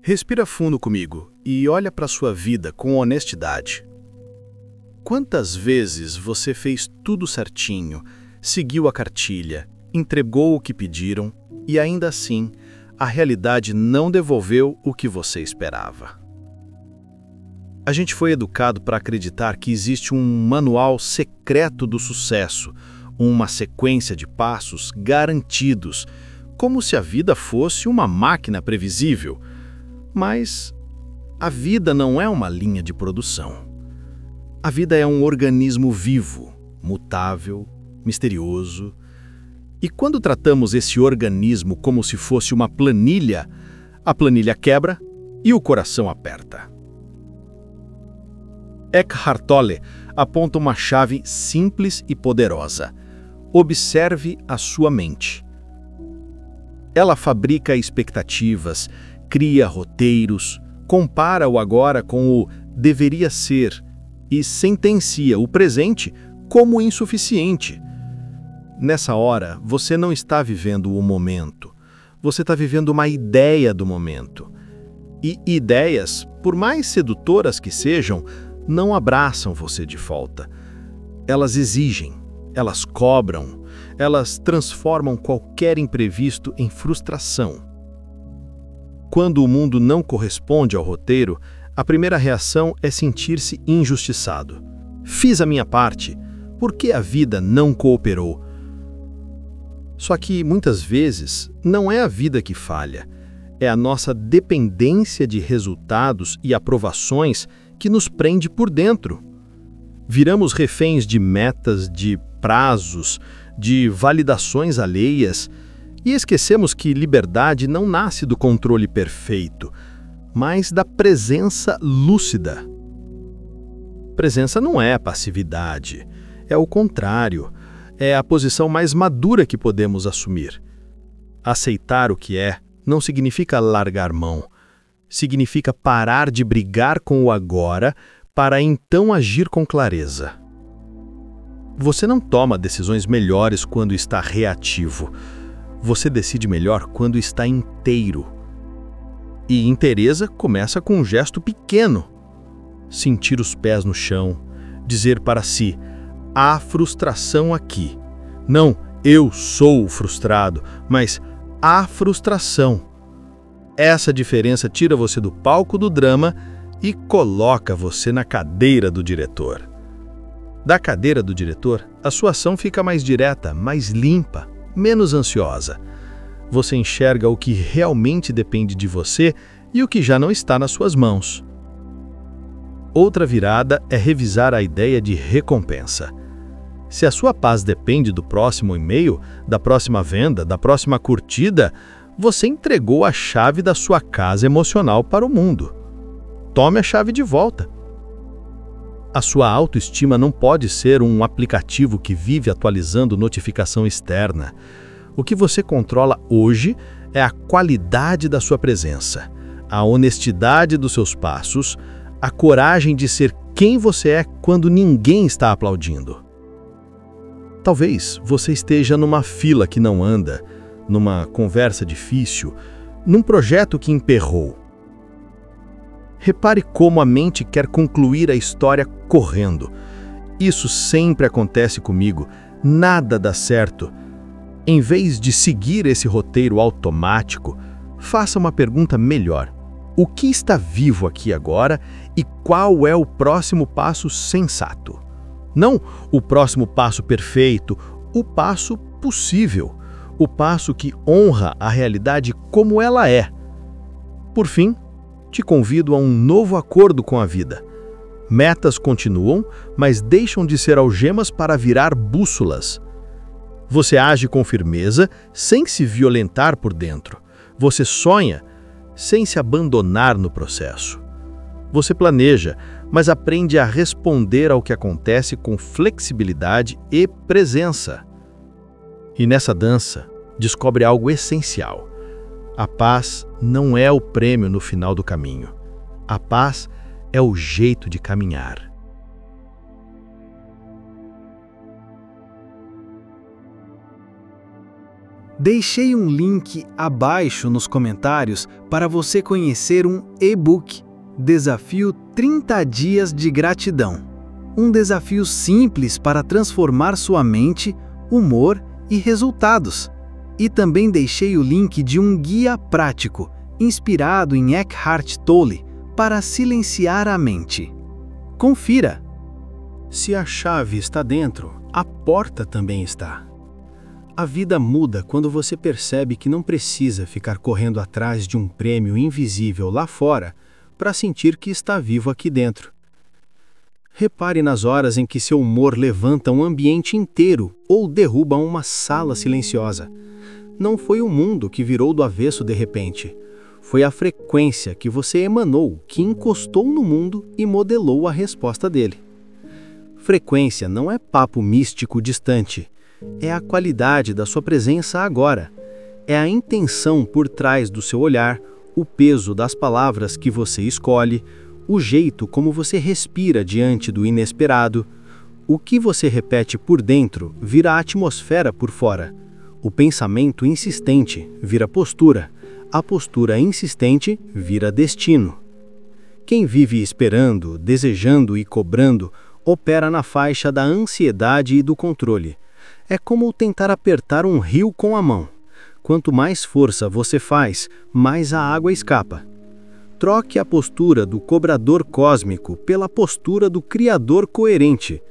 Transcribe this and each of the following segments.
Respira fundo comigo e olha para sua vida com honestidade. Quantas vezes você fez tudo certinho, seguiu a cartilha, entregou o que pediram e ainda assim a realidade não devolveu o que você esperava? A gente foi educado para acreditar que existe um manual secreto do sucesso, uma sequência de passos garantidos, como se a vida fosse uma máquina previsível. Mas a vida não é uma linha de produção. A vida é um organismo vivo, mutável, misterioso. E quando tratamos esse organismo como se fosse uma planilha, a planilha quebra e o coração aperta. Eckhart Tolle aponta uma chave simples e poderosa. Observe a sua mente. Ela fabrica expectativas, cria roteiros, compara o agora com o deveria ser e sentencia o presente como insuficiente. Nessa hora, você não está vivendo o momento. Você está vivendo uma ideia do momento. E ideias, por mais sedutoras que sejam, não abraçam você de volta. Elas exigem, elas cobram, elas transformam qualquer imprevisto em frustração. Quando o mundo não corresponde ao roteiro, a primeira reação é sentir-se injustiçado. Fiz a minha parte, por que a vida não cooperou? Só que, muitas vezes, não é a vida que falha, é a nossa dependência de resultados e aprovações que nos prende por dentro. Viramos reféns de metas, de prazos, de validações alheias e esquecemos que liberdade não nasce do controle perfeito, mas da presença lúcida. Presença não é passividade, é o contrário, é a posição mais madura que podemos assumir. Aceitar o que é não significa largar mão, significa parar de brigar com o agora para então agir com clareza. Você não toma decisões melhores quando está reativo. Você decide melhor quando está inteiro. E inteireza começa com um gesto pequeno. Sentir os pés no chão, dizer para si, há frustração aqui. Não, eu sou o frustrado, mas há frustração. Essa diferença tira você do palco do drama e coloca você na cadeira do diretor. Da cadeira do diretor, a sua ação fica mais direta, mais limpa, menos ansiosa. Você enxerga o que realmente depende de você e o que já não está nas suas mãos. Outra virada é revisar a ideia de recompensa. Se a sua paz depende do próximo e-mail, da próxima venda, da próxima curtida, você entregou a chave da sua casa emocional para o mundo. Tome a chave de volta. A sua autoestima não pode ser um aplicativo que vive atualizando notificação externa. O que você controla hoje é a qualidade da sua presença, a honestidade dos seus passos, a coragem de ser quem você é quando ninguém está aplaudindo. Talvez você esteja numa fila que não anda, numa conversa difícil, num projeto que emperrou. Repare como a mente quer concluir a história correndo. Isso sempre acontece comigo. Nada dá certo. Em vez de seguir esse roteiro automático, faça uma pergunta melhor. O que está vivo aqui agora e qual é o próximo passo sensato? Não o próximo passo perfeito, o passo possível. O passo que honra a realidade como ela é. Por fim, te convido a um novo acordo com a vida. Metas continuam, mas deixam de ser algemas para virar bússolas. Você age com firmeza, sem se violentar por dentro. Você sonha, sem se abandonar no processo. Você planeja, mas aprende a responder ao que acontece com flexibilidade e presença. E nessa dança, descobre algo essencial. A paz não é o prêmio no final do caminho. A paz é o jeito de caminhar. Deixei um link abaixo nos comentários para você conhecer um e-book, Desafio 30 Dias de Gratidão. Um desafio simples para transformar sua mente, humor e resultados. E também deixei o link de um guia prático, inspirado em Eckhart Tolle, para silenciar a mente. Confira! Se a chave está dentro, a porta também está. A vida muda quando você percebe que não precisa ficar correndo atrás de um prêmio invisível lá fora para sentir que está vivo aqui dentro. Repare nas horas em que seu humor levanta um ambiente inteiro ou derruba uma sala silenciosa. Não foi o mundo que virou do avesso de repente. Foi a frequência que você emanou que encostou no mundo e modelou a resposta dele. Frequência não é papo místico distante. É a qualidade da sua presença agora. É a intenção por trás do seu olhar, o peso das palavras que você escolhe, o jeito como você respira diante do inesperado. O que você repete por dentro vira atmosfera por fora. O pensamento insistente vira postura. A postura insistente vira destino. Quem vive esperando, desejando e cobrando, opera na faixa da ansiedade e do controle. É como tentar apertar um rio com a mão. Quanto mais força você faz, mais a água escapa. Troque a postura do cobrador cósmico pela postura do criador coerente.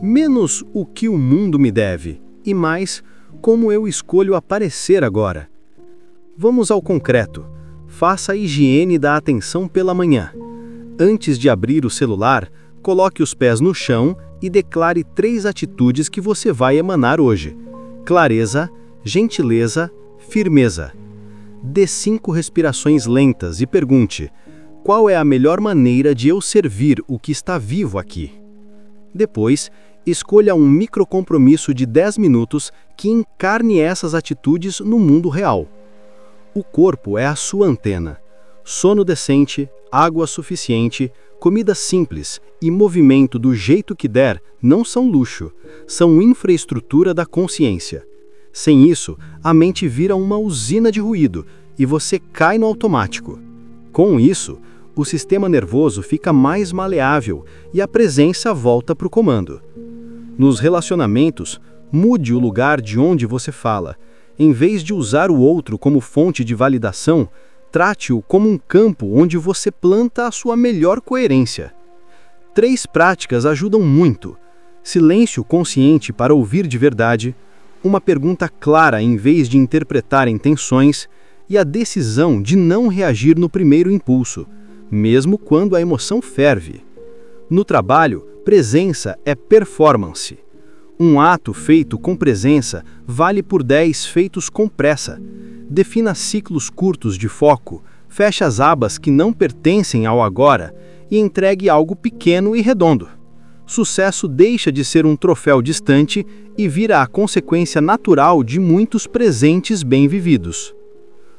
Menos o que o mundo me deve, e mais como eu escolho aparecer agora. Vamos ao concreto. Faça a higiene da atenção pela manhã. Antes de abrir o celular, coloque os pés no chão e declare 3 atitudes que você vai emanar hoje: clareza, gentileza, firmeza. Dê 5 respirações lentas e pergunte: qual é a melhor maneira de eu servir o que está vivo aqui? Depois, escolha um microcompromisso de 10 minutos que encarne essas atitudes no mundo real. O corpo é a sua antena. Sono decente, água suficiente, comida simples e movimento do jeito que der não são luxo, são infraestrutura da consciência. Sem isso, a mente vira uma usina de ruído e você cai no automático. Com isso, o sistema nervoso fica mais maleável e a presença volta para o comando. Nos relacionamentos, mude o lugar de onde você fala. Em vez de usar o outro como fonte de validação, trate-o como um campo onde você planta a sua melhor coerência. 3 práticas ajudam muito: silêncio consciente para ouvir de verdade, uma pergunta clara em vez de interpretar intenções e a decisão de não reagir no primeiro impulso, mesmo quando a emoção ferve. No trabalho, presença é performance. Um ato feito com presença vale por 10 feitos com pressa. Defina ciclos curtos de foco, feche as abas que não pertencem ao agora e entregue algo pequeno e redondo. Sucesso deixa de ser um troféu distante e vira a consequência natural de muitos presentes bem vividos.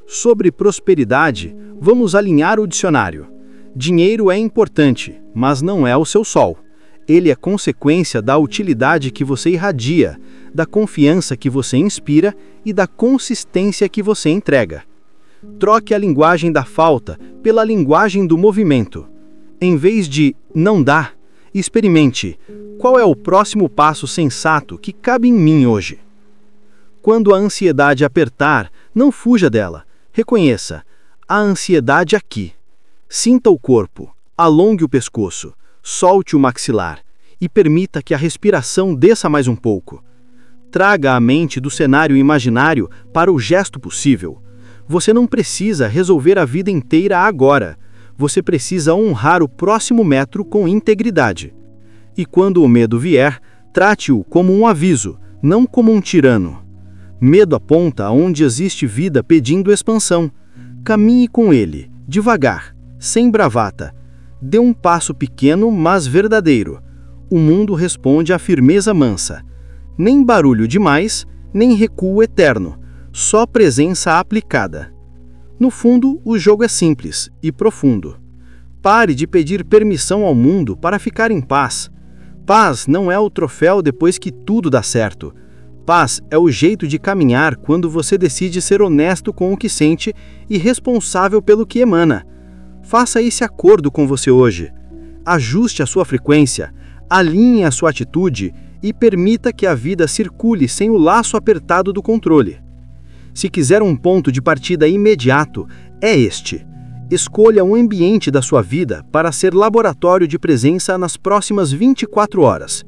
Sobre prosperidade, vamos alinhar o dicionário. Dinheiro é importante, mas não é o seu sol. Ele é consequência da utilidade que você irradia, da confiança que você inspira e da consistência que você entrega. Troque a linguagem da falta pela linguagem do movimento. Em vez de "não dá", experimente: qual é o próximo passo sensato que cabe em mim hoje? Quando a ansiedade apertar, não fuja dela. Reconheça: a ansiedade aqui. Sinta o corpo, alongue o pescoço, solte o maxilar e permita que a respiração desça mais um pouco. Traga a mente do cenário imaginário para o gesto possível. Você não precisa resolver a vida inteira agora. Você precisa honrar o próximo metro com integridade. E quando o medo vier, trate-o como um aviso, não como um tirano. Medo aponta onde existe vida pedindo expansão. Caminhe com ele, devagar, sem bravata. Dê um passo pequeno, mas verdadeiro. O mundo responde à firmeza mansa. Nem barulho demais, nem recuo eterno. Só presença aplicada. No fundo, o jogo é simples e profundo. Pare de pedir permissão ao mundo para ficar em paz. Paz não é o troféu depois que tudo dá certo. paz é o jeito de caminhar quando você decide ser honesto com o que sente e responsável pelo que emana. Faça esse acordo com você hoje. Ajuste a sua frequência, alinhe a sua atitude e permita que a vida circule sem o laço apertado do controle. Se quiser um ponto de partida imediato, é este. Escolha um ambiente da sua vida para ser laboratório de presença nas próximas 24 horas.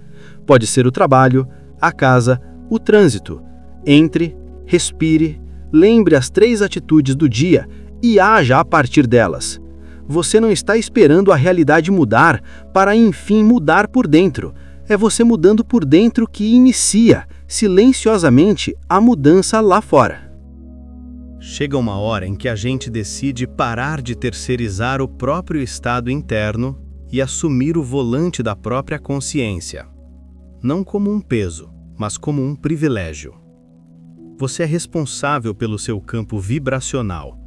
Pode ser o trabalho, a casa, o trânsito. Entre, respire, lembre as 3 atitudes do dia e haja a partir delas. Você não está esperando a realidade mudar para enfim mudar por dentro. É você mudando por dentro que inicia, silenciosamente, a mudança lá fora. Chega uma hora em que a gente decide parar de terceirizar o próprio estado interno e assumir o volante da própria consciência. Não como um peso, mas como um privilégio. Você é responsável pelo seu campo vibracional.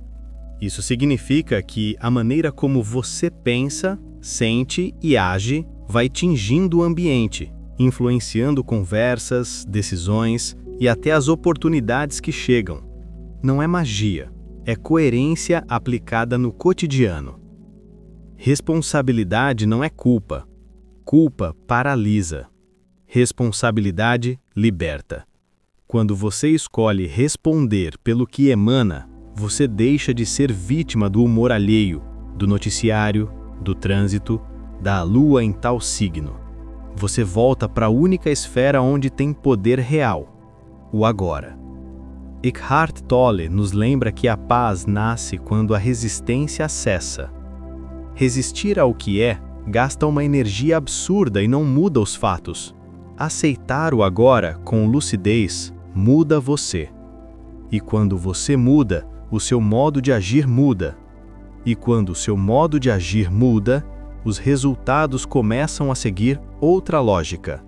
Isso significa que a maneira como você pensa, sente e age vai tingindo o ambiente, influenciando conversas, decisões e até as oportunidades que chegam. Não é magia, é coerência aplicada no cotidiano. Responsabilidade não é culpa. Culpa paralisa. Responsabilidade liberta. Quando você escolhe responder pelo que emana, você deixa de ser vítima do humor alheio, do noticiário, do trânsito, da lua em tal signo. Você volta para a única esfera onde tem poder real, o agora. Eckhart Tolle nos lembra que a paz nasce quando a resistência cessa. Resistir ao que é gasta uma energia absurda e não muda os fatos. Aceitar o agora com lucidez muda você. E quando você muda, o seu modo de agir muda. E quando o seu modo de agir muda, os resultados começam a seguir outra lógica.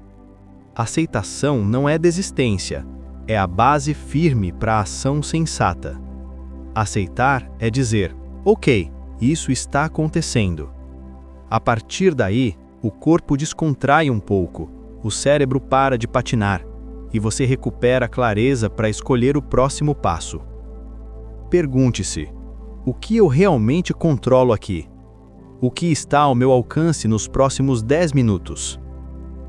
Aceitação não é desistência, é a base firme para a ação sensata. Aceitar é dizer, ok, isso está acontecendo. A partir daí, o corpo descontrai um pouco, o cérebro para de patinar e você recupera a clareza para escolher o próximo passo. Pergunte-se, o que eu realmente controlo aqui? O que está ao meu alcance nos próximos 10 minutos?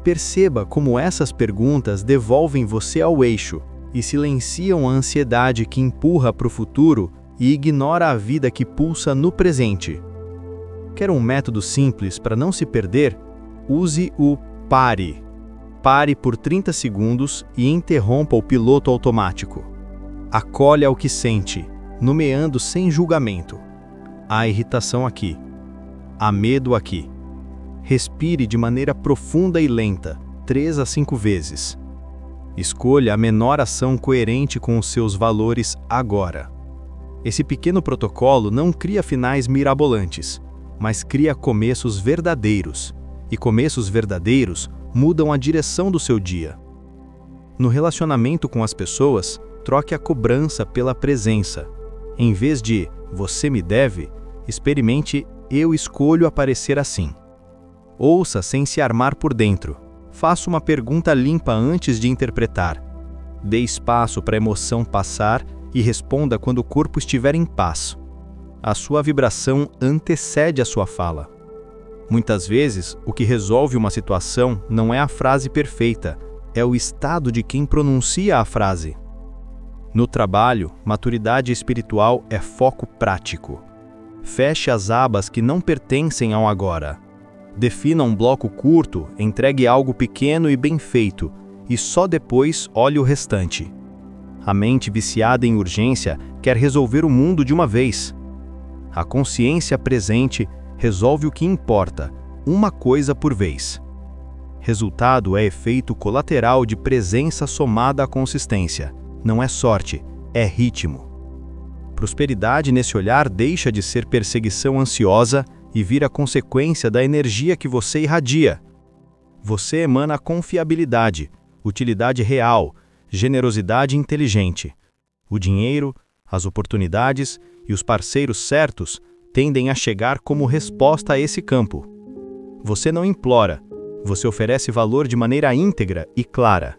Perceba como essas perguntas devolvem você ao eixo e silenciam a ansiedade que empurra para o futuro e ignora a vida que pulsa no presente. Quer um método simples para não se perder? Use o pare. Pare por 30 segundos e interrompa o piloto automático. Acolha o que sente, nomeando sem julgamento. Há irritação aqui. Há medo aqui. Respire de maneira profunda e lenta, 3 a 5 vezes. Escolha a menor ação coerente com os seus valores agora. Esse pequeno protocolo não cria finais mirabolantes, mas cria começos verdadeiros. E começos verdadeiros mudam a direção do seu dia. No relacionamento com as pessoas, troque a cobrança pela presença. Em vez de "você me deve", experimente "eu escolho aparecer assim". Ouça sem se armar por dentro. Faça uma pergunta limpa antes de interpretar. Dê espaço para a emoção passar e responda quando o corpo estiver em paz. A sua vibração antecede a sua fala. Muitas vezes, o que resolve uma situação não é a frase perfeita, é o estado de quem pronuncia a frase. No trabalho, maturidade espiritual é foco prático. Feche as abas que não pertencem ao agora. Defina um bloco curto, entregue algo pequeno e bem feito, e só depois olhe o restante. A mente viciada em urgência quer resolver o mundo de uma vez. A consciência presente resolve o que importa, uma coisa por vez. Resultado é efeito colateral de presença somada à consistência. Não é sorte, é ritmo. Prosperidade nesse olhar deixa de ser perseguição ansiosa e vira consequência da energia que você irradia. Você emana confiabilidade, utilidade real, generosidade inteligente. O dinheiro, as oportunidades e os parceiros certos tendem a chegar como resposta a esse campo. Você não implora, você oferece valor de maneira íntegra e clara.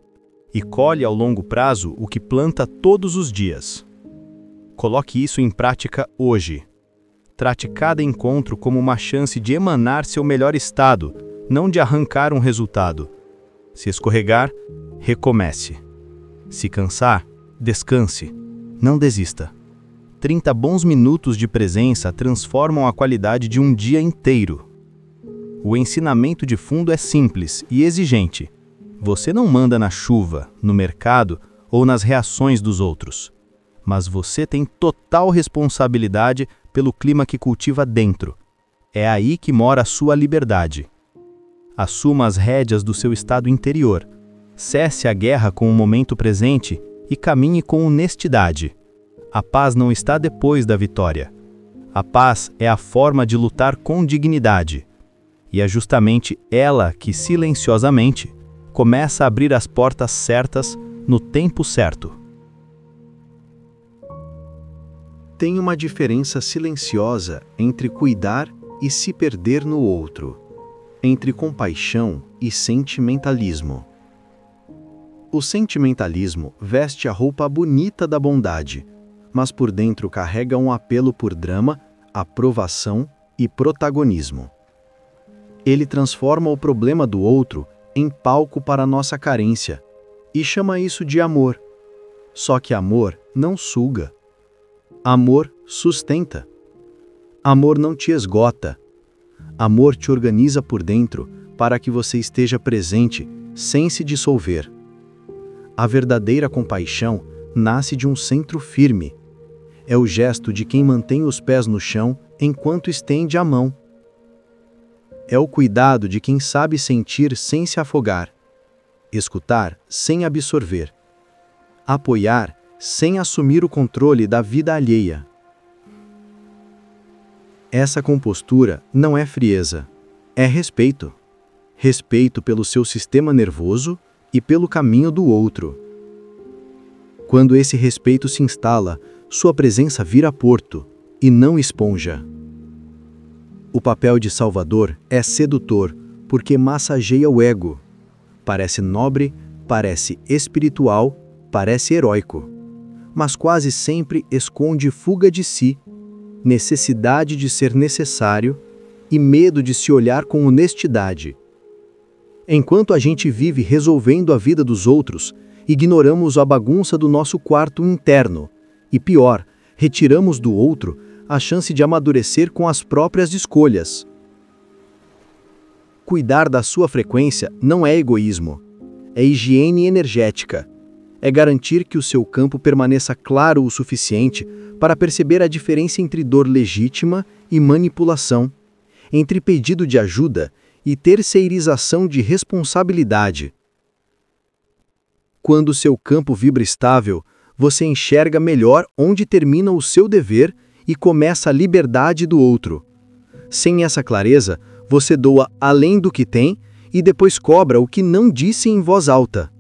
e colhe ao longo prazo o que planta todos os dias. Coloque isso em prática hoje. Trate cada encontro como uma chance de emanar seu melhor estado, não de arrancar um resultado. Se escorregar, recomece. Se cansar, descanse. Não desista. 30 bons minutos de presença transformam a qualidade de um dia inteiro. O ensinamento de fundo é simples e exigente. Você não manda na chuva, no mercado ou nas reações dos outros. Mas você tem total responsabilidade pelo clima que cultiva dentro. É aí que mora a sua liberdade. Assuma as rédeas do seu estado interior. Cesse a guerra com o momento presente e caminhe com honestidade. A paz não está depois da vitória. A paz é a forma de lutar com dignidade. E é justamente ela que, silenciosamente, começa a abrir as portas certas no tempo certo. Tem uma diferença silenciosa entre cuidar e se perder no outro, entre compaixão e sentimentalismo. O sentimentalismo veste a roupa bonita da bondade, mas por dentro carrega um apelo por drama, aprovação e protagonismo. Ele transforma o problema do outro em palco para nossa carência e chama isso de amor. Só que amor não suga. Amor sustenta. Amor não te esgota. Amor te organiza por dentro para que você esteja presente, sem se dissolver. A verdadeira compaixão nasce de um centro firme. É o gesto de quem mantém os pés no chão enquanto estende a mão. É o cuidado de quem sabe sentir sem se afogar, escutar sem absorver, apoiar sem assumir o controle da vida alheia. Essa compostura não é frieza, é respeito. Respeito pelo seu sistema nervoso e pelo caminho do outro. Quando esse respeito se instala, sua presença vira porto e não esponja. O papel de salvador é sedutor porque massageia o ego. Parece nobre, parece espiritual, parece heróico. Mas quase sempre esconde fuga de si, necessidade de ser necessário e medo de se olhar com honestidade. Enquanto a gente vive resolvendo a vida dos outros, ignoramos a bagunça do nosso quarto interno e, pior, retiramos do outro a chance de amadurecer com as próprias escolhas. Cuidar da sua frequência não é egoísmo, é higiene energética. É garantir que o seu campo permaneça claro o suficiente para perceber a diferença entre dor legítima e manipulação, entre pedido de ajuda e terceirização de responsabilidade. Quando seu campo vibra estável, você enxerga melhor onde termina o seu dever e começa a liberdade do outro. Sem essa clareza, você doa além do que tem e depois cobra o que não disse em voz alta.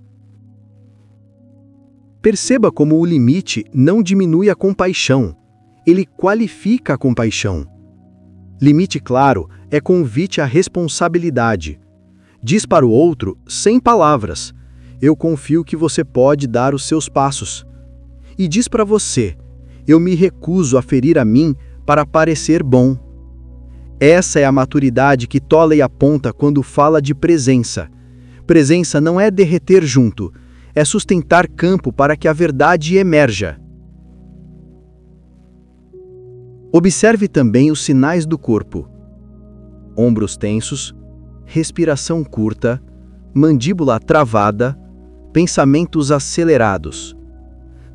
Perceba como o limite não diminui a compaixão, ele qualifica a compaixão. Limite claro é convite à responsabilidade. Diz para o outro, sem palavras, eu confio que você pode dar os seus passos. E diz para você, eu me recuso a ferir a mim para parecer bom. Essa é a maturidade que Tolley aponta quando fala de presença. Presença não é derreter junto, é sustentar campo para que a verdade emerja. Observe também os sinais do corpo. Ombros tensos, respiração curta, mandíbula travada, pensamentos acelerados.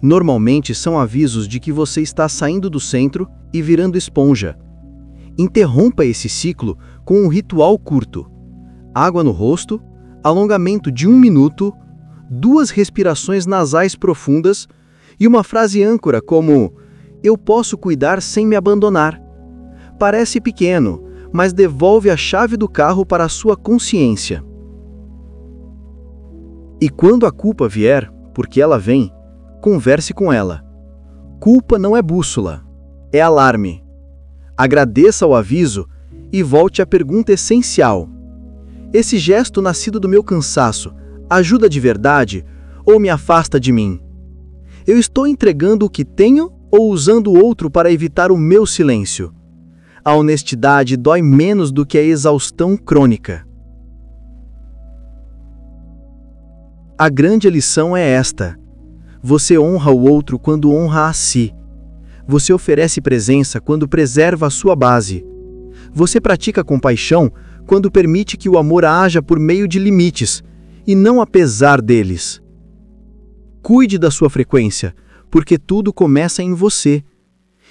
Normalmente são avisos de que você está saindo do centro e virando esponja. Interrompa esse ciclo com um ritual curto. Água no rosto, alongamento de 1 minuto, 2 respirações nasais profundas e uma frase âncora como eu posso cuidar sem me abandonar. Parece pequeno, mas devolve a chave do carro para a sua consciência. E quando a culpa vier, porque ela vem, converse com ela. Culpa não é bússola, é alarme. Agradeça o aviso e volte à pergunta essencial. Esse gesto nascido do meu cansaço ajuda de verdade ou me afasta de mim? Eu estou entregando o que tenho ou usando o outro para evitar o meu silêncio? A honestidade dói menos do que a exaustão crônica. A grande lição é esta: você honra o outro quando honra a si. Você oferece presença quando preserva a sua base. Você pratica compaixão quando permite que o amor haja por meio de limites, e não apesar deles. Cuide da sua frequência, porque tudo começa em você.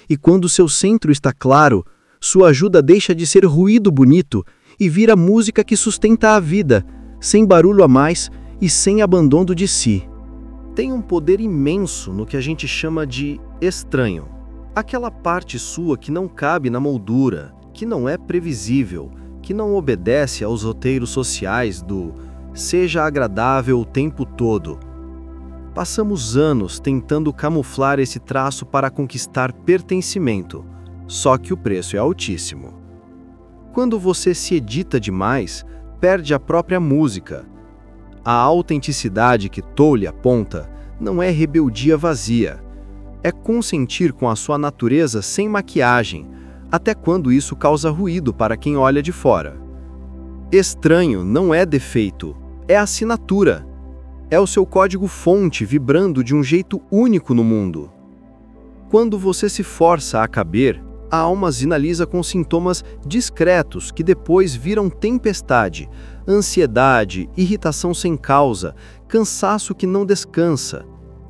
E quando seu centro está claro, sua ajuda deixa de ser ruído bonito e vira música que sustenta a vida, sem barulho a mais e sem abandono de si. Tem um poder imenso no que a gente chama de estranho. Aquela parte sua que não cabe na moldura, que não é previsível, que não obedece aos roteiros sociais do seja agradável o tempo todo. Passamos anos tentando camuflar esse traço para conquistar pertencimento, só que o preço é altíssimo. Quando você se edita demais, perde a própria música. A autenticidade que Tolle aponta não é rebeldia vazia. É consentir com a sua natureza sem maquiagem, até quando isso causa ruído para quem olha de fora. Estranho não é defeito, é assinatura. É o seu código-fonte vibrando de um jeito único no mundo. Quando você se força a caber, a alma sinaliza com sintomas discretos que depois viram tempestade, ansiedade, irritação sem causa, cansaço que não descansa.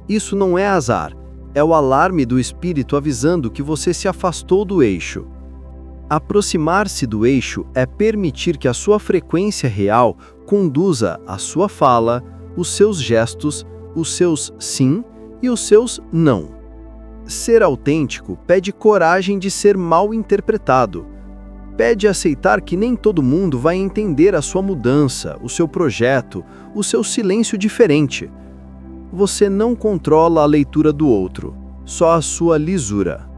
Isso não é azar. É o alarme do espírito avisando que você se afastou do eixo. Aproximar-se do eixo é permitir que a sua frequência real conduza a sua fala, os seus gestos, os seus sim e os seus não. Ser autêntico pede coragem de ser mal interpretado. Pede aceitar que nem todo mundo vai entender a sua mudança, o seu projeto, o seu silêncio diferente. Você não controla a leitura do outro, só a sua lisura.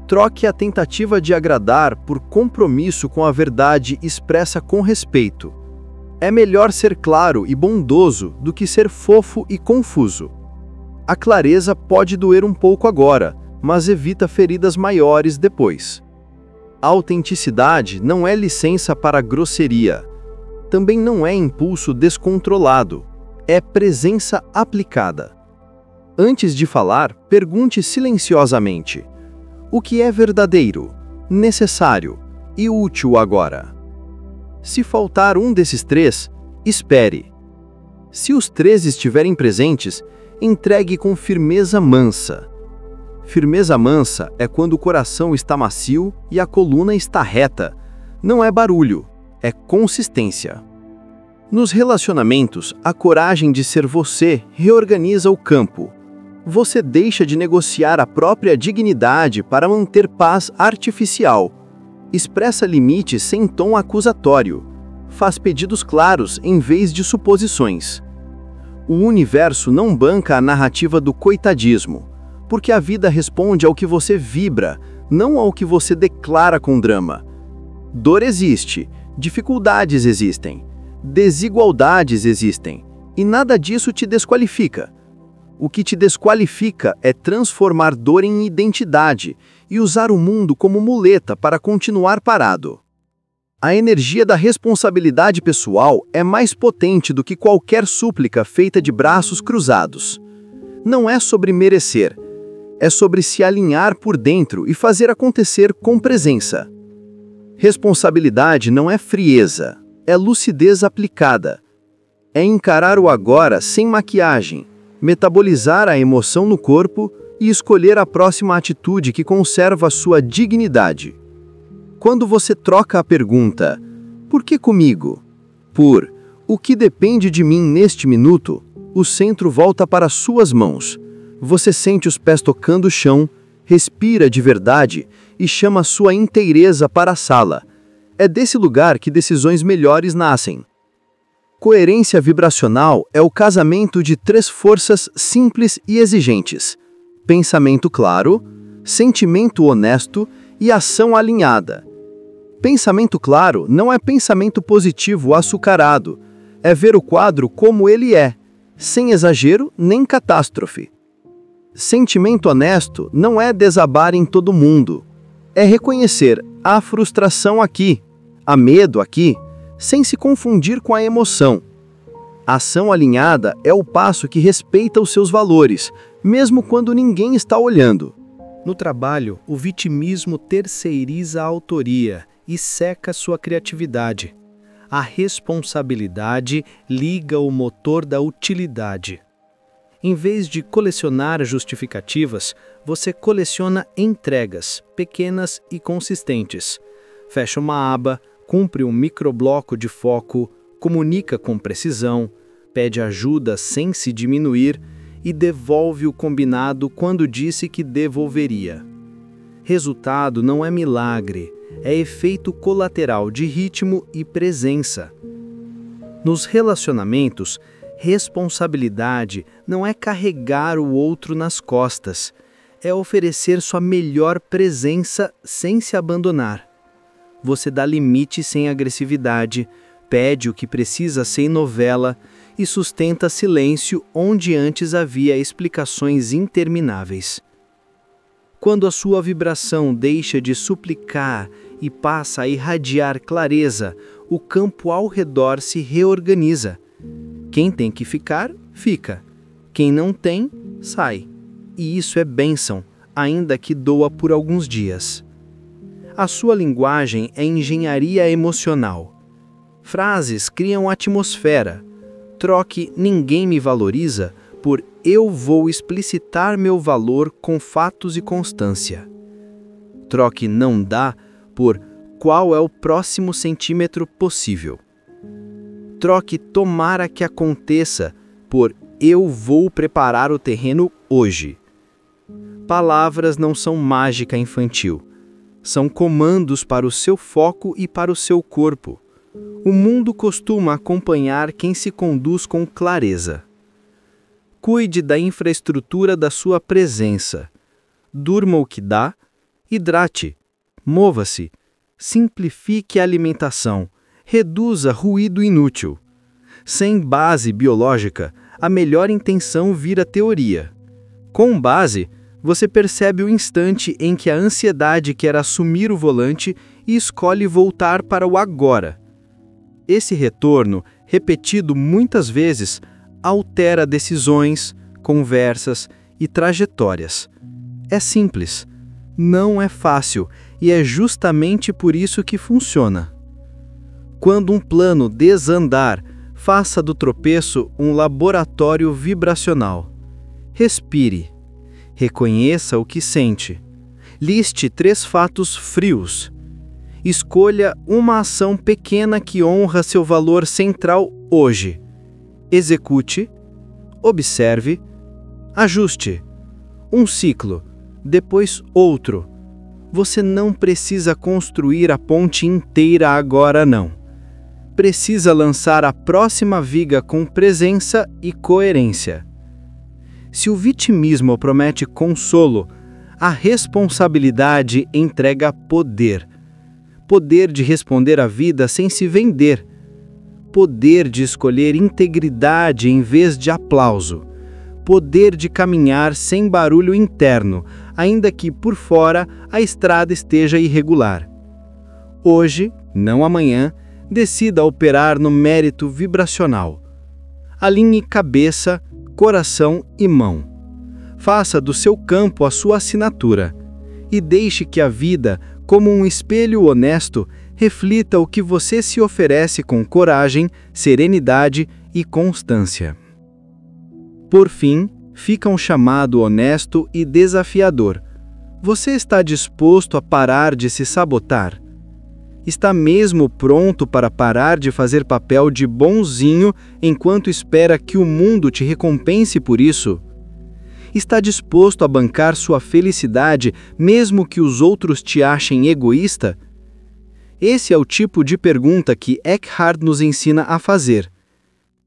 Troque a tentativa de agradar por compromisso com a verdade expressa com respeito. É melhor ser claro e bondoso do que ser fofo e confuso. A clareza pode doer um pouco agora, mas evita feridas maiores depois. A autenticidade não é licença para grosseria. Também não é impulso descontrolado. É presença aplicada. Antes de falar, pergunte silenciosamente: o que é verdadeiro, necessário e útil agora? Se faltar um desses três, espere. Se os três estiverem presentes, entregue com firmeza mansa. Firmeza mansa é quando o coração está macio e a coluna está reta. Não é barulho, é consistência. Nos relacionamentos, a coragem de ser você reorganiza o campo. Você deixa de negociar a própria dignidade para manter paz artificial. Expressa limites sem tom acusatório. Faz pedidos claros em vez de suposições. O universo não banca a narrativa do coitadismo, porque a vida responde ao que você vibra, não ao que você declara com drama. Dor existe, dificuldades existem. Desigualdades existem, e nada disso te desqualifica. O que te desqualifica é transformar dor em identidade e usar o mundo como muleta para continuar parado. A energia da responsabilidade pessoal é mais potente do que qualquer súplica feita de braços cruzados. Não é sobre merecer, é sobre se alinhar por dentro e fazer acontecer com presença. Responsabilidade não é frieza. É lucidez aplicada. É encarar o agora sem maquiagem, metabolizar a emoção no corpo e escolher a próxima atitude que conserva a sua dignidade. Quando você troca a pergunta, por que comigo? Por, o que depende de mim neste minuto? O centro volta para suas mãos. Você sente os pés tocando o chão, respira de verdade e chama sua inteireza para a sala. É desse lugar que decisões melhores nascem. Coerência vibracional é o casamento de três forças simples e exigentes: pensamento claro, sentimento honesto e ação alinhada. Pensamento claro não é pensamento positivo açucarado, é ver o quadro como ele é, sem exagero nem catástrofe. Sentimento honesto não é desabar em todo mundo. É reconhecer a frustração aqui, a medo aqui, sem se confundir com a emoção. A ação alinhada é o passo que respeita os seus valores, mesmo quando ninguém está olhando. No trabalho, o vitimismo terceiriza a autoria e seca sua criatividade. A responsabilidade liga o motor da utilidade. Em vez de colecionar justificativas, você coleciona entregas, pequenas e consistentes. Fecha uma aba, cumpre um microbloco de foco, comunica com precisão, pede ajuda sem se diminuir e devolve o combinado quando disse que devolveria. Resultado não é milagre, é efeito colateral de ritmo e presença. Nos relacionamentos, responsabilidade não é carregar o outro nas costas, é oferecer sua melhor presença sem se abandonar. Você dá limite sem agressividade, pede o que precisa sem novela e sustenta silêncio onde antes havia explicações intermináveis. Quando a sua vibração deixa de suplicar e passa a irradiar clareza, o campo ao redor se reorganiza. Quem tem que ficar, fica. Quem não tem, sai. E isso é bênção, ainda que doa por alguns dias. A sua linguagem é engenharia emocional. Frases criam atmosfera. Troque "ninguém me valoriza" por "eu vou explicitar meu valor com fatos e constância". Troque "não dá" por "qual é o próximo centímetro possível". Troque "tomara que aconteça" por "eu vou preparar o terreno hoje". Palavras não são mágica infantil. São comandos para o seu foco e para o seu corpo. O mundo costuma acompanhar quem se conduz com clareza. Cuide da infraestrutura da sua presença. Durma o que dá, hidrate, mova-se, simplifique a alimentação, reduza ruído inútil. Sem base biológica, a melhor intenção vira teoria. Com base, você percebe o instante em que a ansiedade quer assumir o volante e escolhe voltar para o agora. Esse retorno, repetido muitas vezes, altera decisões, conversas e trajetórias. É simples, não é fácil e é justamente por isso que funciona. Quando um plano desandar, faça do tropeço um laboratório vibracional. Respire. Reconheça o que sente. Liste 3 fatos frios. Escolha uma ação pequena que honra seu valor central hoje. Execute, observe, ajuste. Um ciclo, depois outro. Você não precisa construir a ponte inteira agora, não. Precisa lançar a próxima viga com presença e coerência. Se o vitimismo promete consolo, a responsabilidade entrega poder. Poder de responder à vida sem se vender. Poder de escolher integridade em vez de aplauso. Poder de caminhar sem barulho interno, ainda que por fora a estrada esteja irregular. Hoje, não amanhã, decida operar no mérito vibracional. Alinhe cabeça, coração e mão. Faça do seu campo a sua assinatura e deixe que a vida, como um espelho honesto, reflita o que você se oferece com coragem, serenidade e constância. Por fim, fica um chamado honesto e desafiador. Você está disposto a parar de se sabotar? Está mesmo pronto para parar de fazer papel de bonzinho enquanto espera que o mundo te recompense por isso? Está disposto a bancar sua felicidade mesmo que os outros te achem egoísta? Esse é o tipo de pergunta que Eckhart nos ensina a fazer.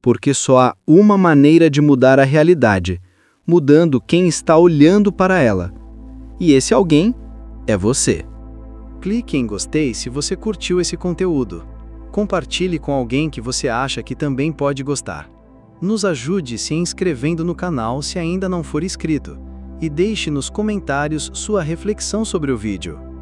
Porque só há uma maneira de mudar a realidade, mudando quem está olhando para ela. E esse alguém é você. Clique em gostei se você curtiu esse conteúdo. Compartilhe com alguém que você acha que também pode gostar. Nos ajude se inscrevendo no canal se ainda não for inscrito, e deixe nos comentários sua reflexão sobre o vídeo.